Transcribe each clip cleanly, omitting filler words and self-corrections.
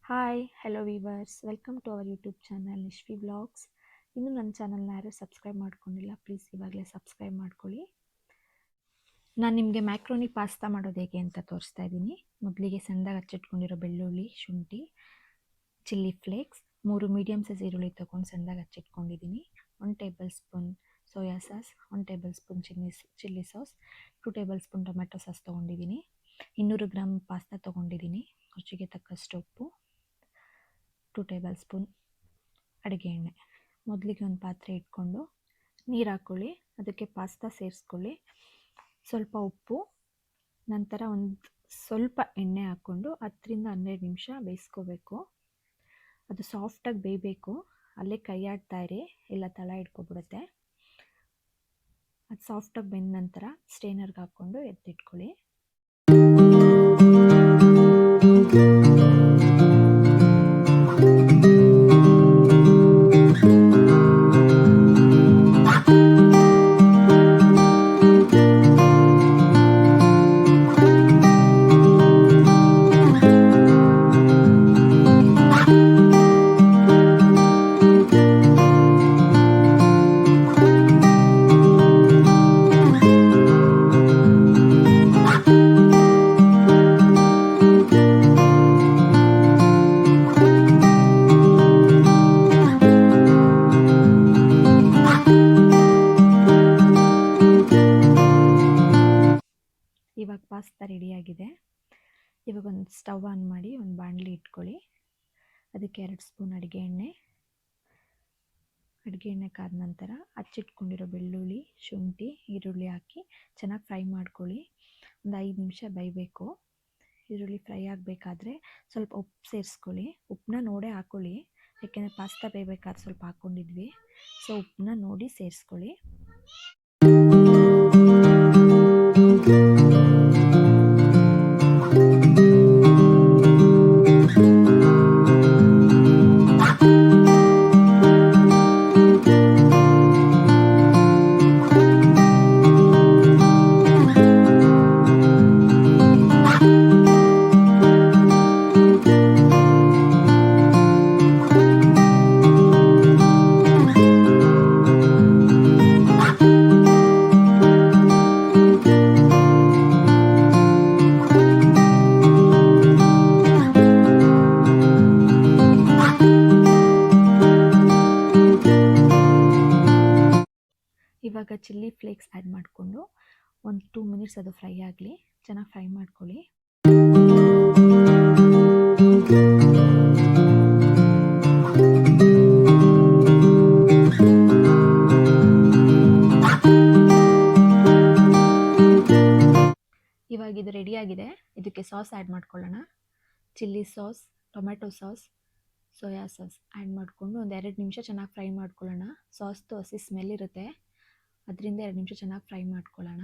Hi hello viewers, welcome to our YouTube channel Nishvi vlogs. ಇನ್ನೂ ನನ್ನ ಚಾನಲ್ನ ಯಾರು ಸಬ್ಸ್ಕ್ರೈಬ್ ಮಾಡ್ಕೊಂಡಿಲ್ಲ, ಪ್ಲೀಸ್ ಇವಾಗಲೇ ಸಬ್ಸ್ಕ್ರೈಬ್ ಮಾಡ್ಕೊಳ್ಳಿ. ನಾನು ನಿಮಗೆ ಮ್ಯಾಕ್ರೋನಿ ಪಾಸ್ತಾ ಮಾಡೋದು ಹೇಗೆ ಅಂತ ತೋರಿಸ್ತಾ ಇದ್ದೀನಿ. ಮೊದಲಿಗೆ ಸಣ್ಣದಾಗಿ ಹಚ್ಚಿಟ್ಕೊಂಡಿರೋ ಬೆಳ್ಳುಳ್ಳಿ, ಶುಂಠಿ, ಚಿಲ್ಲಿ ಫ್ಲೇಕ್ಸ್, 3 ಮೀಡಿಯಮ್ ಸೈಜ್ ಈರುಳ್ಳಿ ತೊಗೊಂಡು ಸಣ್ಣದಾಗಿ ಹಚ್ಚಿಟ್ಕೊಂಡಿದ್ದೀನಿ. 1 table spoon soya sauce, 1 table spoon chilli sauce, 2 table spoon tomato sauce ತೊಗೊಂಡಿದ್ದೀನಿ. 200 ಗ್ರಾಮ್ ಪಾಸ್ತಾ ತೊಗೊಂಡಿದ್ದೀನಿ. ರುಚಿಗೆ ತಕ್ಕಷ್ಟು ಉಪ್ಪು, 2 ಟೇಬಲ್ ಸ್ಪೂನ್ ಅಡುಗೆ ಎಣ್ಣೆ. ಮೊದಲಿಗೆ ಒಂದು ಪಾತ್ರೆ ಇಟ್ಕೊಂಡು ನೀರು ಹಾಕ್ಕೊಳ್ಳಿ, ಅದಕ್ಕೆ ಪಾಸ್ತಾ ಸೇರಿಸ್ಕೊಳ್ಳಿ, ಸ್ವಲ್ಪ ಉಪ್ಪು, ನಂತರ ಒಂದು ಸ್ವಲ್ಪ ಎಣ್ಣೆ ಹಾಕ್ಕೊಂಡು 10-12 ನಿಮಿಷ ಬೇಯಿಸ್ಕೋಬೇಕು. ಅದು ಸಾಫ್ಟಾಗಿ ಬೇಯಬೇಕು, ಅಲ್ಲೇ ಕೈ ಆಡ್ತಾ ಇರಿ, ಎಲ್ಲ ತಳ ಇಟ್ಕೊಬಿಡುತ್ತೆ. ಅದು ಸಾಫ್ಟಾಗಿ ಬೆಂದ ನಂತರ ಸ್ಟೇನರ್ಗೆ ಹಾಕ್ಕೊಂಡು ಎತ್ತಿಟ್ಕೊಳ್ಳಿ. ಇವಾಗ ಪಾಸ್ತಾ ರೆಡಿಯಾಗಿದೆ. ಇವಾಗ ಒಂದು ಸ್ಟವ್ ಆನ್ ಮಾಡಿ ಒಂದು ಬಾಣಲಿ ಇಟ್ಕೊಳ್ಳಿ. ಅದಕ್ಕೆ 2 ಸ್ಪೂನ್ ಅಡುಗೆ ಎಣ್ಣೆ ಕಾದ ನಂತರ ಹಚ್ಚಿಟ್ಕೊಂಡಿರೋ ಬೆಳ್ಳುಳ್ಳಿ, ಶುಂಠಿ, ಈರುಳ್ಳಿ ಹಾಕಿ ಚೆನ್ನಾಗಿ ಫ್ರೈ ಮಾಡ್ಕೊಳ್ಳಿ. ಒಂದು 5 ನಿಮಿಷ ಬೇಯಬೇಕು. ಈರುಳ್ಳಿ ಫ್ರೈ ಆಗಬೇಕಾದ್ರೆ ಸ್ವಲ್ಪ ಉಪ್ಪು ಸೇರಿಸ್ಕೊಳ್ಳಿ. ಉಪ್ಪನ್ನ ನೋಡೇ ಹಾಕ್ಕೊಳ್ಳಿ, ಯಾಕೆಂದರೆ ಪಾಸ್ತಾ ಬೇಯಬೇಕಾದ್ರೆ ಸ್ವಲ್ಪ ಹಾಕ್ಕೊಂಡಿದ್ವಿ. ಸೊ ಉಪ್ಪನ್ನ ನೋಡಿ ಸೇರಿಸ್ಕೊಳ್ಳಿ. ಇವಾಗ ಚಿಲ್ಲಿ ಫ್ಲೇಕ್ಸ್ ಆ್ಯಡ್ ಮಾಡಿಕೊಂಡು ಒಂದು 2 ಮಿನಿಟ್ಸ್ ಅದು ಫ್ರೈ ಆಗಲಿ, ಚೆನ್ನಾಗಿ ಫ್ರೈ ಮಾಡ್ಕೊಳ್ಳಿ. ಇವಾಗ ಇದು ರೆಡಿಯಾಗಿದೆ. ಇದಕ್ಕೆ ಸಾಸ್ ಆ್ಯಡ್ ಮಾಡ್ಕೊಳ್ಳೋಣ. Chilli sauce, tomato sauce, soya sauce add ಮಾಡಿಕೊಂಡು ಒಂದು 2 ನಿಮಿಷ ಚೆನ್ನಾಗಿ ಫ್ರೈ ಮಾಡ್ಕೊಳ್ಳೋಣ. ಸಾಸ್ದು ಹಸಿ ಸ್ಮೆಲ್ ಇರುತ್ತೆ, ಅದರಿಂದ 2 ನಿಮಿಷ ಚೆನ್ನಾಗಿ ಫ್ರೈ ಮಾಡ್ಕೊಳ್ಳೋಣ.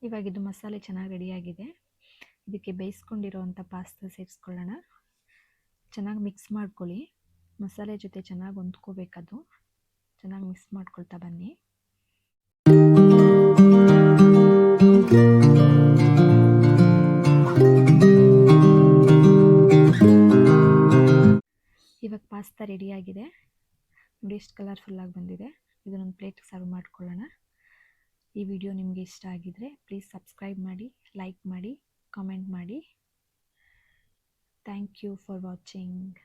ಇವಾಗ ಇದು ಮಸಾಲೆ ಚೆನ್ನಾಗಿ ರೆಡಿಯಾಗಿದೆ. ಇದಕ್ಕೆ ಬೇಯಿಸ್ಕೊಂಡಿರೋವಂಥ ಪಾಸ್ತಾ ಸೇರಿಸ್ಕೊಳ್ಳೋಣ. ಚೆನ್ನಾಗಿ ಮಿಕ್ಸ್ ಮಾಡ್ಕೊಳ್ಳಿ. ಮಸಾಲೆ ಜೊತೆ ಚೆನ್ನಾಗಿ ಹೊಂದ್ಕೋಬೇಕದು. ಚೆನ್ನಾಗಿ ಮಿಕ್ಸ್ ಮಾಡ್ಕೊಳ್ತಾ ಬನ್ನಿ. ಇವಾಗ ಪಾಸ್ತಾ ರೆಡಿಯಾಗಿದೆ. ನೋಡಿ ಎಷ್ಟು ಕಲರ್ಫುಲ್ಲಾಗಿ ಬಂದಿದೆ. ಇದನ್ನೊಂದು ಪ್ಲೇಟ್ಗೆ ಸರ್ವ್ ಮಾಡ್ಕೊಳ್ಳೋಣ. ಈ ವಿಡಿಯೋ ನಿಮಗೆ ಇಷ್ಟ ಆಗಿದರೆ ಪ್ಲೀಸ್ ಸಬ್ಸ್ಕ್ರೈಬ್ ಮಾಡಿ, ಲೈಕ್ ಮಾಡಿ, ಕಾಮೆಂಟ್ ಮಾಡಿ. Thank you for watching.